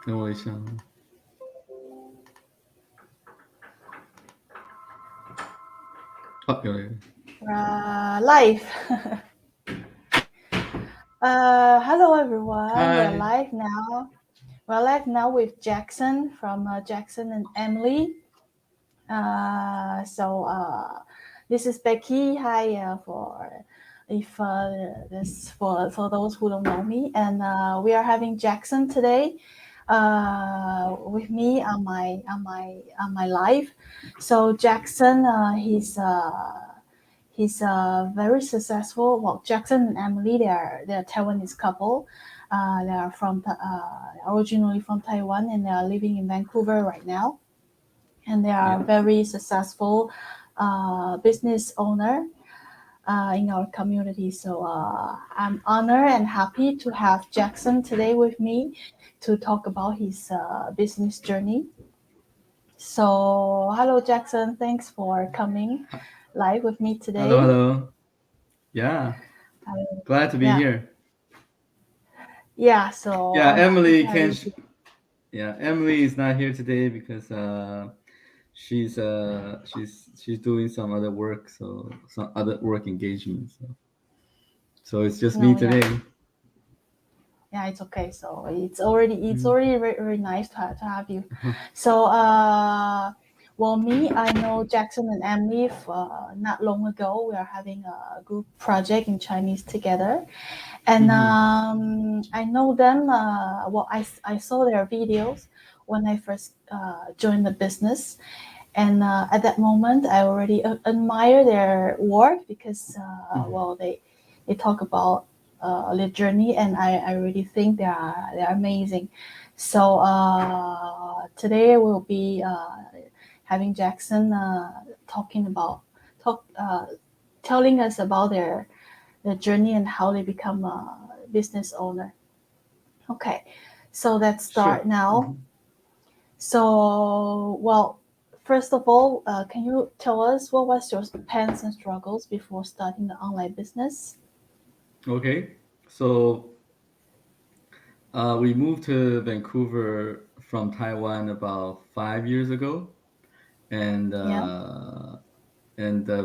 等我一下。有了有了。Live. Hello everyone. We're Hi. live now. We're live now with Jackson from Jackson and Emily. This is Becky. Hi for if this for those who don't know me, and we are having Jackson today with me on my live. So Jackson, he's very successful. Well, Jackson and Emily, they're a Taiwanese couple. They are originally from Taiwan, and they are living in Vancouver right now. And they are Yeah. very successful business owner in our community. So I'm honored and happy to have Jackson today with me to talk about his business journey. So hello, Jackson. Thanks for coming live with me Hello, today. hello. Yeah. Uh, Glad to be yeah. here. Yeah, so Yeah, I'm happy to Emily have can. you here. Yeah, Emily is not here today because she's doing some other work, so some other work engagements. So it's just me No, yeah, today. yeah, it's okay. So it's already very, very nice to have you. Uh-huh. So well, me, I know Jackson and Emily not long ago. We are having a group project in Chinese together, and Mm-hmm. I know them. Well, I saw their videos when I first joined the business, and at that moment, I already admire their work because well, they talk about their journey, and I really think they're amazing. So today we'll be having Jackson talking about talk telling us about their journey and how they become a business owner. Okay, so let's Sure. start now. Hmm. So, well, first of all, can you tell us what was your pains and struggles before starting the online business? Okay. So we moved to Vancouver from Taiwan about 5 years ago, and Yeah,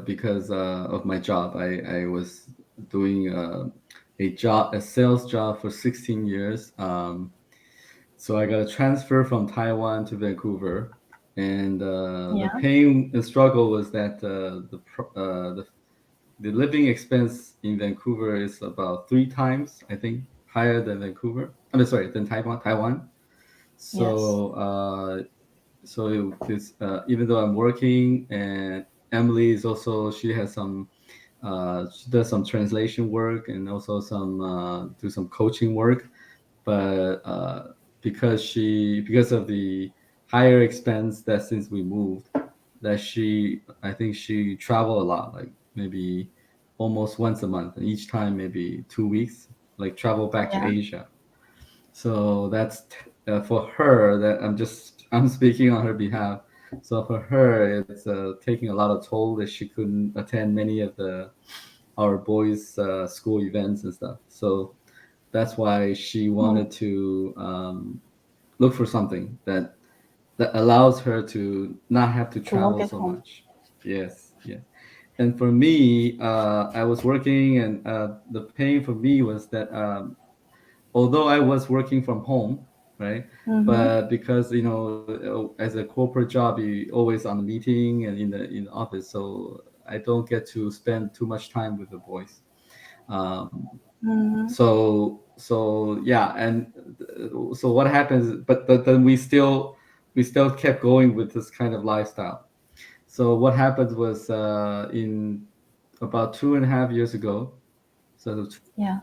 because of my job, I was doing a sales job for 16 years. So I got a transfer from Taiwan to Vancouver, and the yeah, pain and struggle was that the living expense in Vancouver is about 3 times, I think, higher than Vancouver. I mean, sorry, than Taiwan. yes, So even though I'm working, and Emily is also, she does some translation work and also do some coaching work, but because of the higher expense, that since we moved, that I think she travel a lot, like maybe almost once a month, and each time maybe 2 weeks, like travel back to yeah, Asia. So that's for her, that I'm speaking on her behalf. So for her, it's taking a lot of toll that she couldn't attend many of the our boys' school events and stuff. So that's why she mm, wanted to look for something that allows her to not have to to work travel at so home. much. Yes, yes. And for me, I was working, and the pain for me was that although I was working from home, right? Mm-hmm. But because as a corporate job, you always on the meeting and in the office, so I don't get to spend too much time with the boys. Um, Mm-hmm. so yeah, and so what happens? But then we still kept going with this kind of lifestyle. So what happened was in about 2.5 years ago, so Yeah,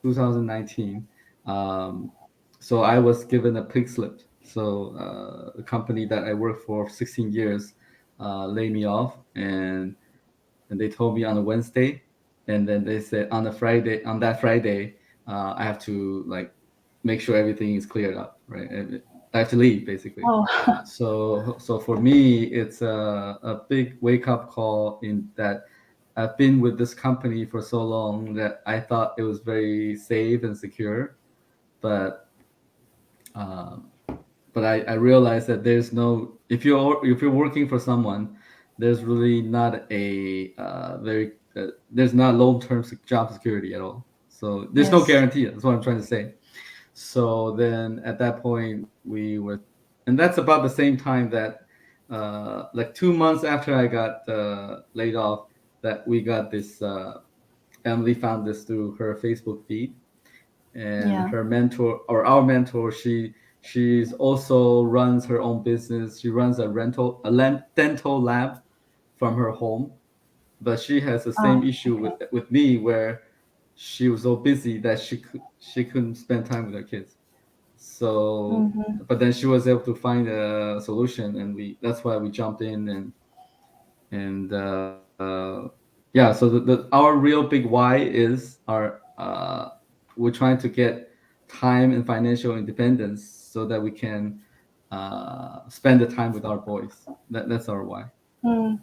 2019. Um, so I was given a pink slip. So the company that I worked for 16 years laid me off, and they told me on a Wednesday, and then they said on that Friday, I have to like make sure everything is cleared up, right? And I have to leave basically. oh, So for me, it's a big wake up call in that I've been with this company for so long that I thought it was very safe and secure, but but I realized that there's no if you're working for someone, there's really not a very there's not long term job security at all. So there's no Yes. guarantee. That's what I'm trying to say. So then at that point we were, and that's about the same time that like 2 months after I got laid off, that we got this. Emily found this through her Facebook feed, and Yeah. her mentor or our mentor, she's also runs her own business. She runs dental lab from her home, but she has the Oh, same issue okay. with me, where she was so busy that she couldn't spend time with her kids. So Mm-hmm. but then she was able to find a solution, and we that's why we jumped in, and yeah, so our real big why is our we're trying to get time and financial independence so that we can spend the time with our boys. That's our why. Mm.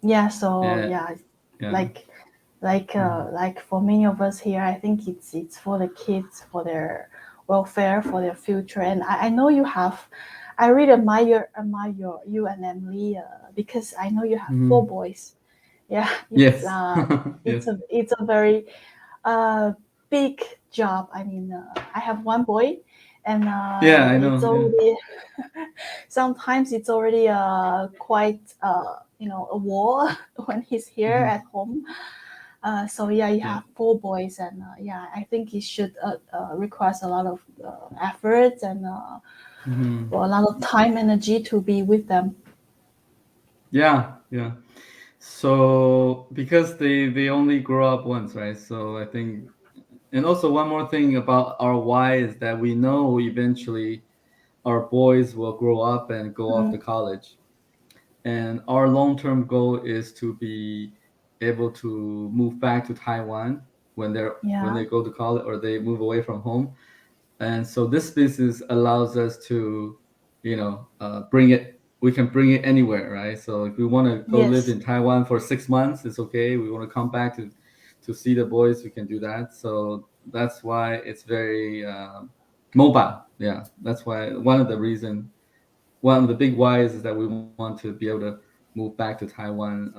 Yeah. So And yeah, yeah. like Mhm. like for many of us here, I think it's for the kids, for their welfare, for their future. And I know you have. I really admire you and Emily because I know you have four Mhm. boys. Yeah, Yes. Yes. it's a very uh, big job. I mean, I have one boy, and Yeah, I it's know. Yeah. already sometimes it's already quite a war when he's here Mhm. at home. So yeah, you Yeah. have four boys, and yeah, I think it should requires a lot of effort and Mhm. a lot of time, energy to be with them. Yeah. Yeah. So because they only grow up once, right? So I think, and also one more thing about our why is that we know eventually our boys will grow up and go off to Mm, college, and our long-term goal is to be able to move back to Taiwan when yeah. they go to college or they move away from home. And so this business allows us to, bring it. We can bring it anywhere, right? So if we want to go live Yes. in Taiwan for 6 months, it's okay. We want to come back to see the boys, we can do that. So that's why it's very mobile. Yeah, that's why one of the big whys is that we want to be able to move back to Taiwan,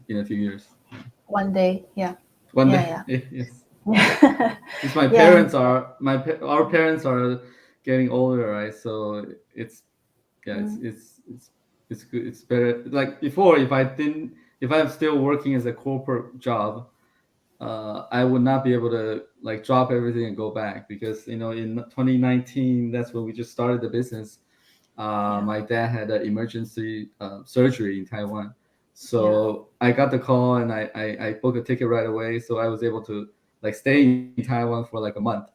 in a few years. Yeah. One day. Yeah. One day, Yeah. yes. Yeah. Since Yeah. our parents are getting older, right? So it's yeah, Mm, it's good. It's better. Like before, if I'm still working as a corporate job, I would not be able to like drop everything and go back, because in 2019, that's when we just started the business. yeah. My dad had an emergency surgery in Taiwan, Yeah. so I got the call, and I booked a ticket right away, so I was able to like stay in Taiwan for like a month.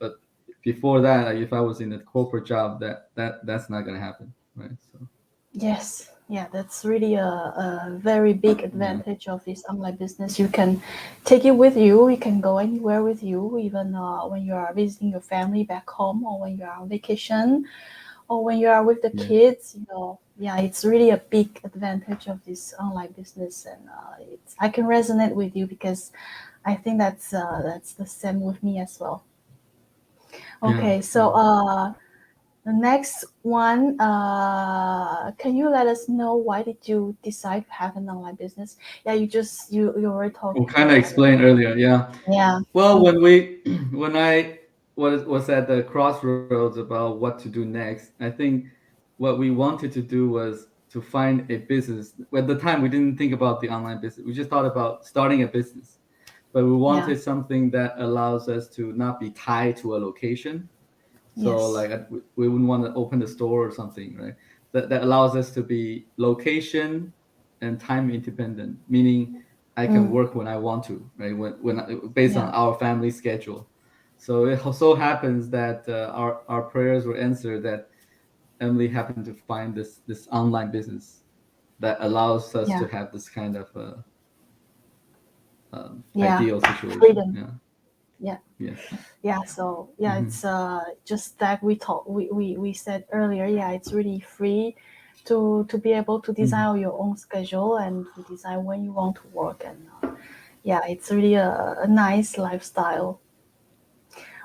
But before that, like, if I was in a corporate job, that's not gonna happen, right? So Yes, yeah, that's really a very big yeah, advantage of this online business. You can take it with you. You can go anywhere with you, even when you are visiting your family back home, or when you are on vacation, or when you are with the yeah, kids. Yeah, it's really a big advantage of this online business, and I can resonate with you because I think that's the same with me as well. yeah, Okay, yeah. so the next one, can you let us know why did you decide to have an online business? Yeah, you already We talked kind of about it. explained earlier, yeah. Yeah. Well, Mm, when I was at the crossroads about what to do next, I think what we wanted to do was to find a business. At the time, we didn't think about the online business. We just thought about starting a business, but we yeah. wanted something that allows us to not be tied to a location. So like Yes. we wouldn't want to open a store or something, right? That allows us to be location and time independent, meaning I can Mm, work when I want to, right? Based on yeah. our family schedule. So it so happens that our prayers were answered, that Emily happened to find this online business that allows us to Yeah. have this kind of Yeah. ideal situation. Freedom. Yeah. Yeah. Yes. Yeah. So yeah, Hmm. it's just that we said earlier. Yeah, it's really free to be able to Hmm. design your own schedule and to design when you want to work, and yeah, it's really a nice lifestyle.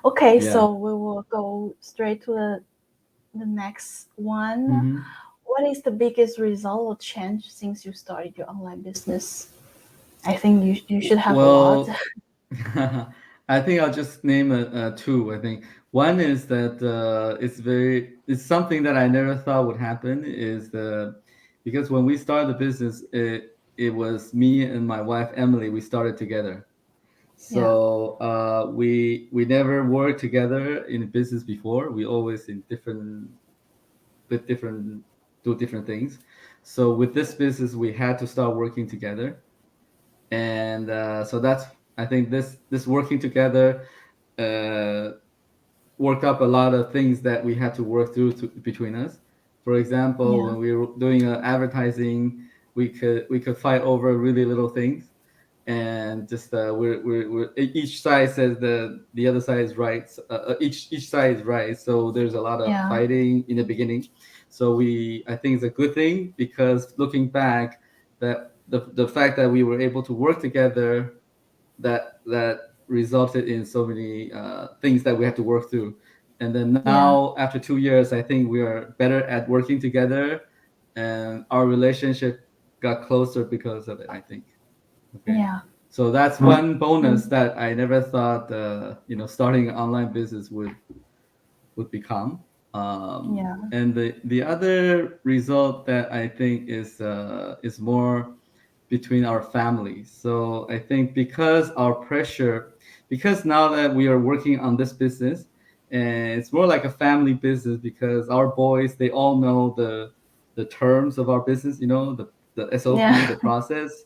Okay, Yeah. so we will go straight to the the next one. Hmm. What is the biggest result or change since you started your online business? I think you should have a lot. Well, I think I'll just name two. I think one is that it's something that I never thought would happen. Is the Because when we started the business, it was me and my wife Emily. We started together. Yeah, So we never worked together in business before. We always in different do different things. So with this business, we had to start working together, and so that's I think this working together uh, worked up a lot of things that we had to work through between us. For example, yeah, when we were doing advertising, we could fight over really little things, and just we're each side says the other side is right. Each side is right, so there's a lot of yeah, fighting in the beginning. So I think it's a good thing, because looking back, that the fact that we were able to work together, that resulted in so many things that we had to work through. And then yeah, now, after 2 years, I think we are better at working together, and our relationship got closer because of it, I think. Okay. yeah, So that's one bonus mm, that I never thought, starting an online business would become. yeah, And the other result that I think is more between our families. So I think because now that we are working on this business, and it's more like a family business, because our boys, they all know the terms of our business, the SOP, yeah. the process.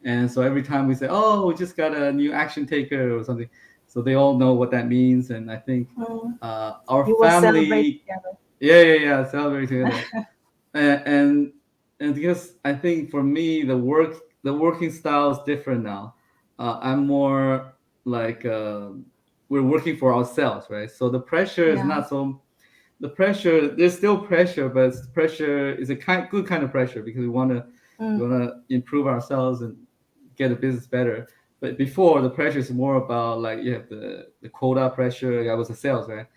And so every time we say, "Oh, we just got a new action taker or something," so they all know what that means. And I think Mm. our You will celebrate family, together. yeah, yeah, yeah, celebrate together. And because I think for me, the working style is different now. I'm more like we're working for ourselves, right? So Yeah, the pressure. There's still pressure, but pressure is a good kind of pressure, because we mm, want to improve ourselves and get the business better. But before, the pressure is more about, like, you have the quota pressure. I was a sales, right?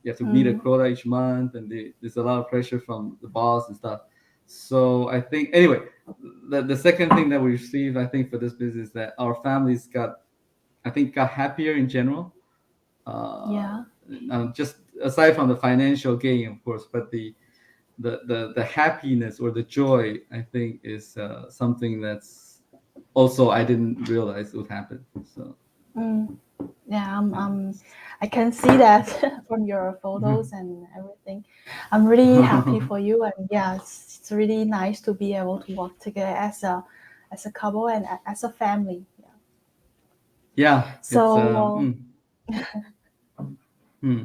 You have to meet a mm, quota each month, and there's a lot of pressure from the boss and stuff. So I think, anyway, the second thing that we received, I think, for this business, that our families got happier in general. Uh, yeah, just aside from the financial gain, of course, but the happiness or the joy, I think, is something that's also I didn't realize would happen. So mm. Yeah. yeah. I can see that from your photos and everything. I'm really happy for you, and yeah, it's really nice to be able to work together as a couple and as a family. Yeah. Yeah, it's So hmm.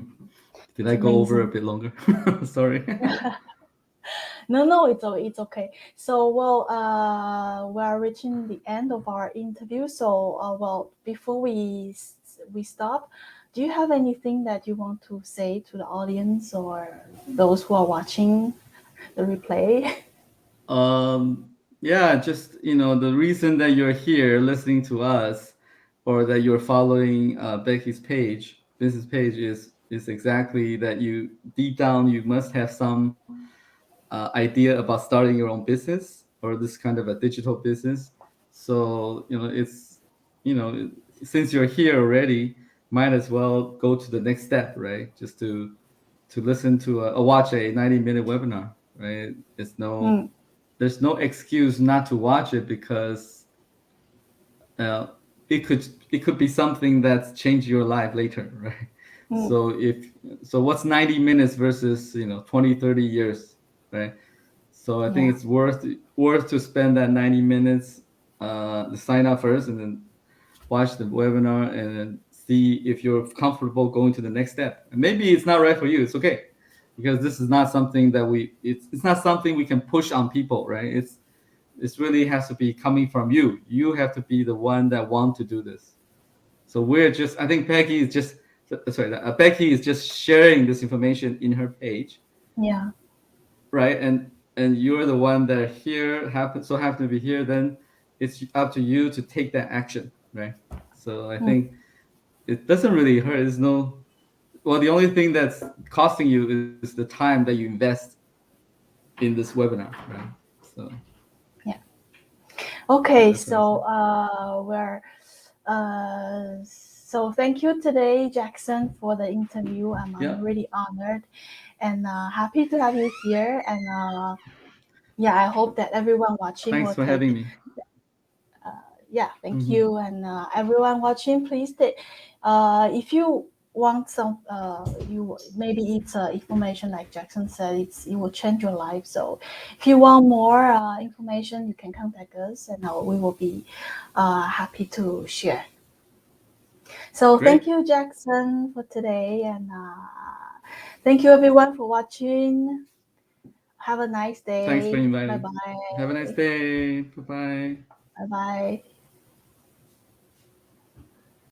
Did it's I go over a amazing. bit longer? Sorry. No, no, it's okay. So, well, we are reaching the end of our interview. So, well, before we stop, do you have anything that you want to say to the audience or those who are watching the replay? Yeah, just, the reason that you're here listening to us, or that you're following Becky's business page, is exactly that. You deep down, you must have some idea about starting your own business, or this kind of a digital business. So, you know since you're here already, might as well go to the next step, right? Just to listen to watch a 90-minute webinar, right? Mm, There's no excuse not to watch it, because uh, it could be something that's changed your life later, right? mm, So what's 90 minutes versus 20, 30 years, right? So I think yeah, it's worth to spend that 90 minutes to sign up first, and then watch the webinar, and then see if you're comfortable going to the next step. And maybe it's not right for you. It's okay, because this is not something that it's not something we can push on people, right? It really has to be coming from you. You have to be the one that want to do this. So I think Becky is just sharing this information in her page, yeah, right? And you're the one that happen to be here. Then it's up to you to take that action, right? So I mm, think it doesn't really hurt. There's no well, the only thing that's costing you is the time that you invest in this webinar, right? So Yeah. Okay, that's what I so say. so thank you today, Jackson, for the interview. I'm Yeah. really honored and happy to have you here. And yeah, I hope that everyone watching Thanks will for having take. me. Yeah, thank Hmm. you, and everyone watching, please take. If you want some, you maybe it's information like Jackson said, it will change your life. So, if you want more information, you can contact us, and we will be happy to share. So, thank Great. you, Jackson, for today, and thank you everyone for watching. Have a nice Thanks for day. Bye inviting. Have a nice bye. day. Bye bye. Bye bye.